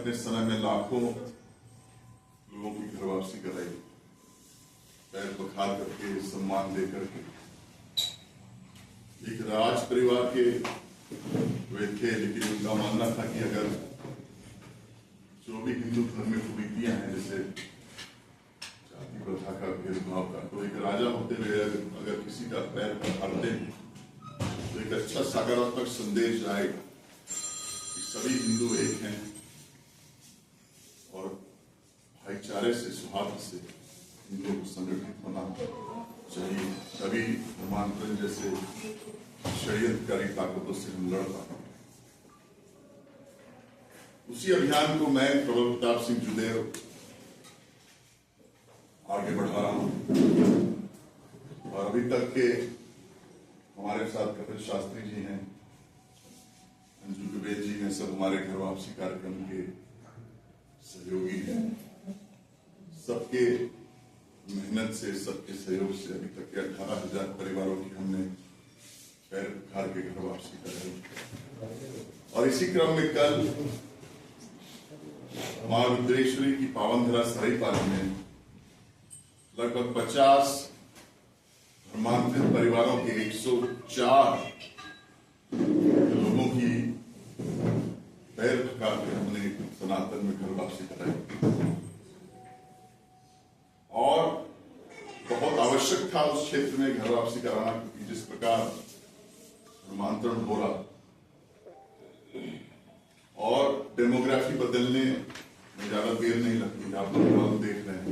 अपने समय में लाखों लोगों की घर वापसी कराई, पैर पखार करके, सम्मान दे करके। एक राज परिवार के वे थे, लेकिन उनका मानना था कि अगर जो भी हिंदू धर्म में कुरीतियां हैं, जैसे जाति प्रथा का, भेदभाव का, तो एक राजा होते हुए अगर किसी का पैर पखारते हैं तो एक अच्छा सकारात्मक संदेश जाएगा कि सभी हिंदू एक हैं और भाईचारे से, सौहार्द से हिंदुओं को संगठित होना चाहिए, तभी धर्मांतरण जैसे षड्यंत्रकारी ताकतों से हम लड़ पाएंगे। उसी अभियान को मैं प्रबल प्रताप सिंह जुदेव आगे बढ़ा रहा हूं और अभी तक के हमारे साथ कपिल शास्त्री जी हैं, अंजू दुबे जी हैं, सब हमारे घर वापसी कार्यक्रम के सहयोगी हैं। सबके मेहनत से, सबके सहयोग से अभी तक के 18,000 परिवारों की हमने पैर पखार के घर वापसी कराई। और इसी क्रम में कल मां रुद्रेश्वरी की पावनधरा सरायपाली में लगभग 50 धर्मांतरित परिवारों के 104 लोगों की पैर पखार के हमने सनातन में घर वापसी कराई और बहुत आवश्यक था उस क्षेत्र में घर वापसी कराना, क्योंकि जिस प्रकार धर्मांतरण हो रहा और डेमोग्राफी बदलने में ज्यादा देर नहीं लगती। आप लोग देख रहे हैं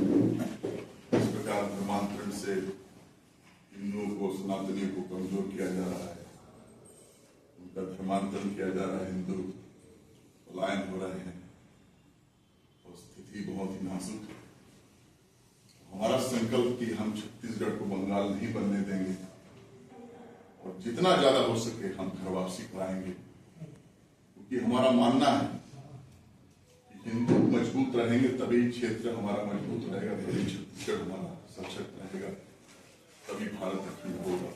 इस प्रकार धर्मांतरण से हिंदुओं को, सनातनियों को कमजोर किया जा रहा है, उनका धर्मांतरण किया जा रहा है, हिंदू पलायन हो रहे हैं और स्थिति बहुत ही नाजुक है। हमारा संकल्प कि हम छत्तीसगढ़ को बंगाल नहीं बनने देंगे और जितना ज्यादा हो सके हम घर वापसी कराएंगे, क्योंकि हमारा मानना है कि हिंदू मजबूत रहेंगे तभी क्षेत्र हमारा मजबूत रहेगा, तभी छत्तीसगढ़ हमारा सशक्त रहेगा, तभी भारत अखंड होगा।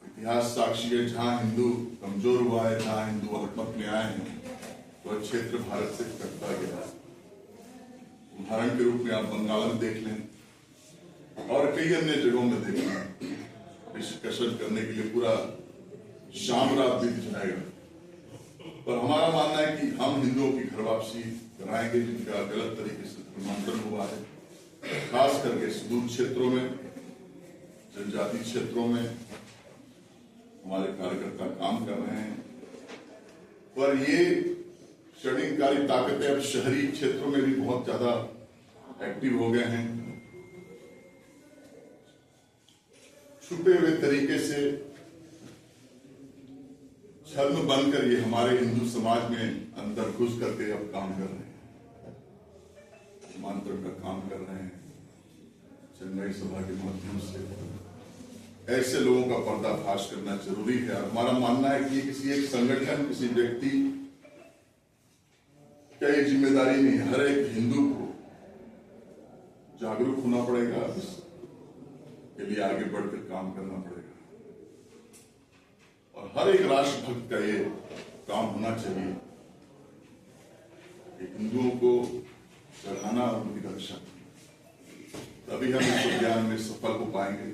इतिहास साक्षी है, जहां हिंदू कमजोर हुआ है, जहां हिंदू अल्पमत में आए हैं, वह क्षेत्र भारत से कटता गया है। उदाहरण के रूप में आप बंगाल में देख लें और कई अन्य जगहों में देख लें, डिस्कशन करने के लिए पूरा शाम रात बीत जाएगा। पर हमारा मानना है कि हम हिंदुओं की घर वापसी कराएंगे जिनका गलत तरीके से धर्मांतरण हुआ है, खास करके सुदूर क्षेत्रों में, जनजाति क्षेत्रों में हमारे कार्यकर्ता काम कर रहे हैं। पर ये षड्यंत्रकारी ताकतें अब शहरी क्षेत्रों में भी बहुत ज्यादा एक्टिव हो गए हैं। छुपे हुए तरीके से छद्म बनकर ये हमारे हिंदू समाज में अंदर घुस करके अब काम कर रहे हैं, धर्मांतरण का काम कर रहे हैं। चेन्नई सभा के माध्यम से ऐसे लोगों का पर्दाफाश करना जरूरी है। और हमारा मानना है कि किसी एक संगठन, किसी व्यक्ति क्या ये जिम्मेदारी नहीं है, हर एक हिंदू को जागरूक होना पड़ेगा, इसके लिए आगे बढ़कर काम करना पड़ेगा और हर एक राष्ट्रभक्त का ये काम होना चाहिए कि हिंदुओं को चढ़ाना और उनकी रक्षा करना, तभी हम इस अभियान में सफल हो पाएंगे।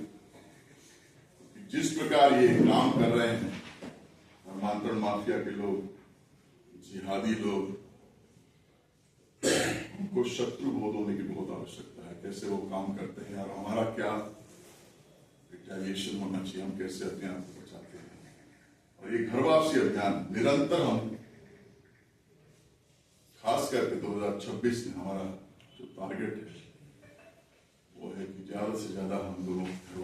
जिस प्रकार ये काम कर रहे हैं धर्मांतरण माफिया के लोग, जिहादी लोग, उनको शत्रु बोध होने की बहुत आवश्यकता है। कैसे वो काम करते हैं और हमारा क्या रिटेलिएशन होना चाहिए, हम कैसे अपने आप को बचाते हैं। और ये घर वापसी अभियान निरंतर हम, खास करके 2026 में हमारा जो टारगेट है वो है कि ज्यादा से ज्यादा हम लोगों को घर